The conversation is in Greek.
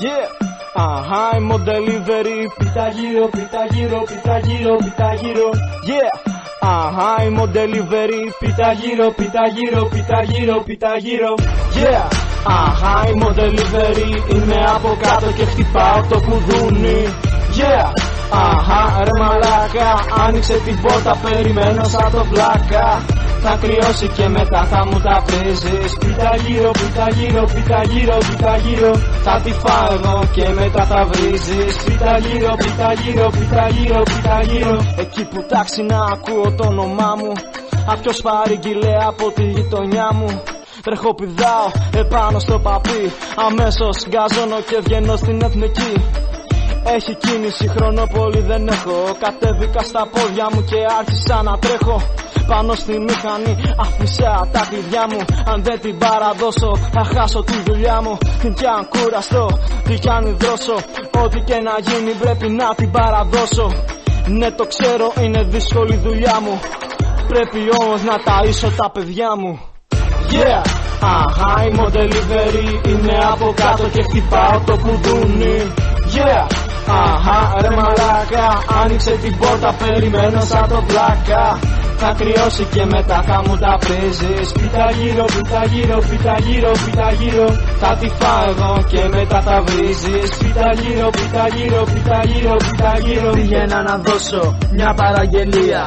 Yeah, I'm on delivery. Πίτα γύρω, πίτα γύρω, πίτα γύρω, πίτα γύρω. Yeah, I'm on delivery. Πίτα γύρω, πίτα γύρω, πίτα γύρω, πίτα γύρω. Yeah, I'm on delivery. Είμαι από κάτω και χτυπάω το κουδούνι. Yeah, ρε μαλάκα, άνοιξε την πόρτα, περιμένω σαν το πλάκα. Θα κρυώσει και μετά θα μου τα βρίζεις. Πίτα γύρω, πίτα γύρω, πίτα γύρω, πίτα γύρω. Θα τη φάω εγώ και μετά θα βρίζεις. Πίτα γύρω, πίτα γύρω, πίτα γύρω, πίτα γύρω. Εκεί που τάξει να ακούω το όνομά μου, απ' ποιος παρήγγειλε από τη γειτονιά μου. Τρέχω πηδάω επάνω στο παπί, αμέσως γκαζώνω και βγαίνω στην εθνική. Έχει κίνηση, χρόνο πολύ δεν έχω. Κατέβηκα στα πόδια μου και άρχισα να τρέχω. Πάνω στη μηχανή άφησα τα κλειδιά μου. Αν δεν την παραδώσω θα χάσω τη δουλειά μου. Τι κι αν κουραστώ, τι κι αν υδρώσω, ό,τι και να γίνει πρέπει να την παραδώσω. Ναι το ξέρω είναι δύσκολη δουλειά μου, πρέπει όμως να ταΐσω τα παιδιά μου. Yeah, I'm on delivery. Είμαι από κάτω και χτυπάω το κουδούνι. Yeah, ρε μαλάκα, άνοιξε την πόρτα, περιμένω σαν το πλάκα. Θα κρυώσει και μετά θα μου τα πρίζεις. Πίτα γύρω, πίτα γύρω, πίτα γύρω, πίτα γύρω. Θα τη φάω εγώ και μετά θα βρίζεις. Πίτα γύρω, πίτα γύρω, πίτα γύρω, πίτα γύρω. Πήγαινα να δώσω μια παραγγελία.